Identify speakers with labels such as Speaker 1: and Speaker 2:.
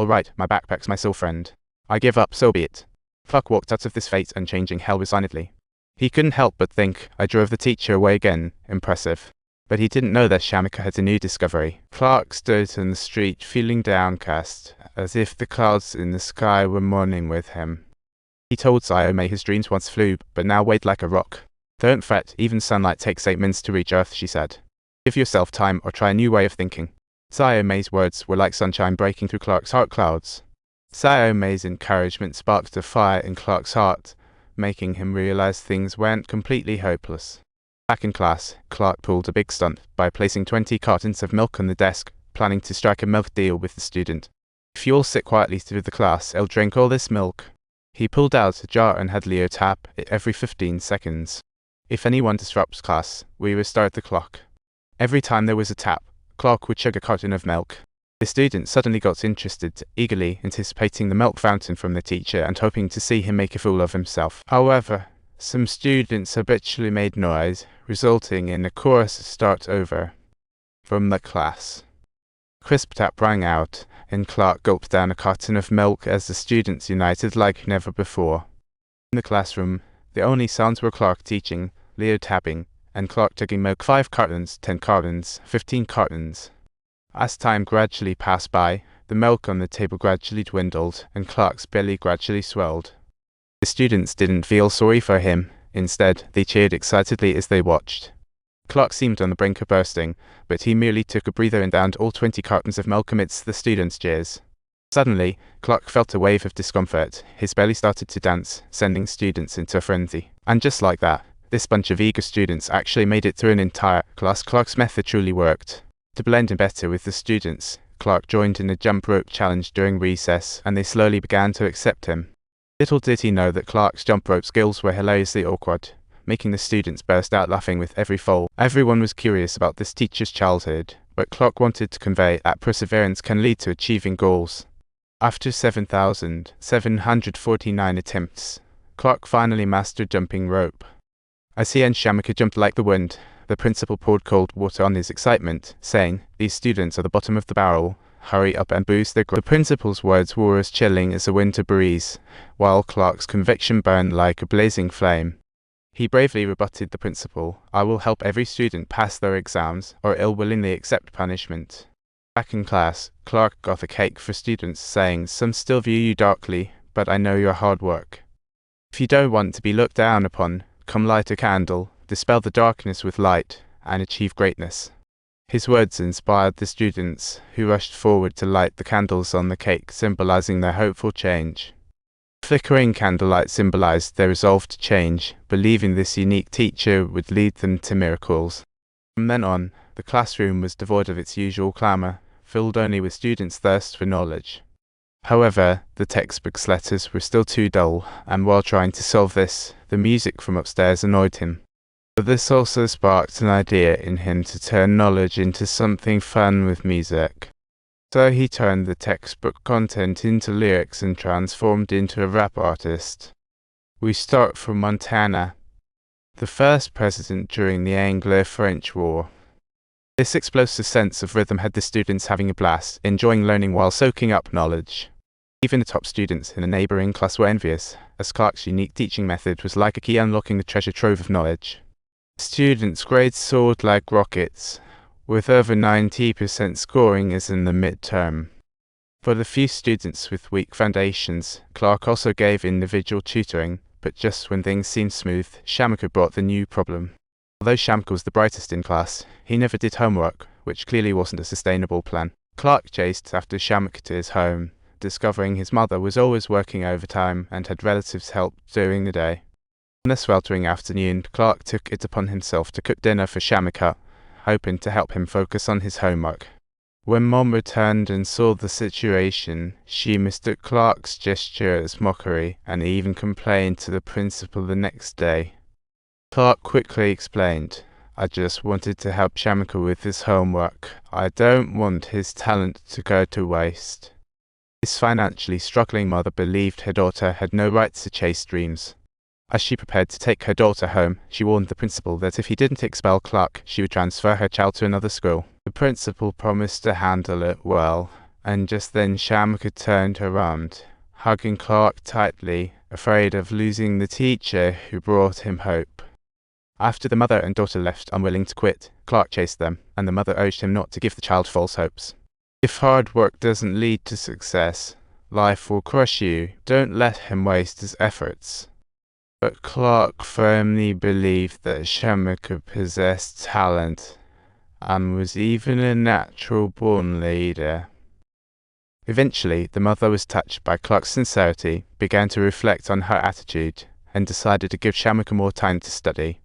Speaker 1: All right, my backpack's my sole friend. I give up, so be it. Clark walked out of this fate-unchanging hell resignedly. He couldn't help but think, I drove the teacher away again. Impressive. But he didn't know that Shamika had a new discovery. Clark stood in the street feeling downcast, as if the clouds in the sky were mourning with him. He told Sayome his dreams once flew, but now weighed like a rock. Don't fret, even sunlight takes 8 minutes to reach Earth, she said. Give yourself time or try a new way of thinking. Sayome's words were like sunshine breaking through Clark's heart clouds. Sayome's encouragement sparked a fire in Clark's heart, making him realize things weren't completely hopeless. Back in class, Clark pulled a big stunt by placing 20 cartons of milk on the desk, planning to strike a milk deal with the student. If you all sit quietly through the class, I'll drink all this milk. He pulled out a jar and had Leo tap it every 15 seconds. If anyone disrupts class, we restart the clock. Every time there was a tap, Clark would chug a carton of milk. The student suddenly got interested, eagerly anticipating the milk fountain from the teacher and hoping to see him make a fool of himself. However, some students habitually made noise, resulting in a chorus start over from the class. Crisp tap rang out, and Clark gulped down a carton of milk as the students united like never before. In the classroom, the only sounds were Clark teaching, Leo tapping, and Clark chugging milk. 5 cartons, 10 cartons, 15 cartons. As time gradually passed by, the milk on the table gradually dwindled, and Clark's belly gradually swelled. The students didn't feel sorry for him. Instead, they cheered excitedly as they watched. Clark seemed on the brink of bursting, but he merely took a breather and downed all 20 cartons of milk amidst the students' cheers. Suddenly, Clark felt a wave of discomfort. His belly started to dance, sending students into a frenzy. And just like that, this bunch of eager students actually made it through an entire class. Clark's method truly worked. To blend in better with the students, Clark joined in a jump rope challenge during recess, and they slowly began to accept him. Little did he know that Clark's jump rope skills were hilariously awkward, making the students burst out laughing with every fall. Everyone was curious about this teacher's childhood, but Clark wanted to convey that perseverance can lead to achieving goals. After 7,749 attempts, Clark finally mastered jumping rope. As he and Shamika jumped like the wind, the principal poured cold water on his excitement, saying, "These students are the bottom of the barrel. Hurry up and boost their growth." The principal's words were as chilling as a winter breeze, while Clark's conviction burned like a blazing flame. He bravely rebutted the principal, "I will help every student pass their exams, or I'll willingly accept punishment." Back in class, Clark got a cake for students, saying, "Some still view you darkly, but I know your hard work. If you don't want to be looked down upon, come light a candle, dispel the darkness with light, and achieve greatness." His words inspired the students, who rushed forward to light the candles on the cake, symbolizing their hopeful change. Flickering candlelight symbolized their resolve to change, believing this unique teacher would lead them to miracles. From then on, the classroom was devoid of its usual clamor, filled only with students' thirst for knowledge. However, the textbook's letters were still too dull, and while trying to solve this, the music from upstairs annoyed him. But this also sparked an idea in him to turn knowledge into something fun with music. So he turned the textbook content into lyrics and transformed into a rap artist. We start from Montana, the first president during the Anglo-French War. This explosive sense of rhythm had the students having a blast, enjoying learning while soaking up knowledge. Even the top students in a neighboring class were envious, as Clark's unique teaching method was like a key unlocking the treasure trove of knowledge. Students' grades soared like rockets, with over 90% scoring as in the midterm. For the few students with weak foundations, Clark also gave individual tutoring, but just when things seemed smooth, Shamika brought the new problem. Although Shamika was the brightest in class, he never did homework, which clearly wasn't a sustainable plan. Clark chased after Shamika to his home, discovering his mother was always working overtime and had relatives help during the day. On the sweltering afternoon, Clark took it upon himself to cook dinner for Shamika, hoping to help him focus on his homework. When Mom returned and saw the situation, she mistook Clark's gesture as mockery and even complained to the principal the next day. Clark quickly explained, "I just wanted to help Shamika with his homework. I don't want his talent to go to waste." His financially struggling mother believed her daughter had no right to chase dreams. As she prepared to take her daughter home, she warned the principal that if he didn't expel Clark, she would transfer her child to another school. The principal promised to handle it well, And just then Shamika turned around, hugging Clark tightly, afraid of losing the teacher who brought him hope. After the mother and daughter left, unwilling to quit, Clark chased them, and the mother urged him not to give the child false hopes. If hard work doesn't lead to success, life will crush you. Don't let him waste his efforts. But Clark firmly believed that Shamika possessed talent and was even a natural-born leader. Eventually, the mother was touched by Clark's sincerity, began to reflect on her attitude, and decided to give Shamika more time to study.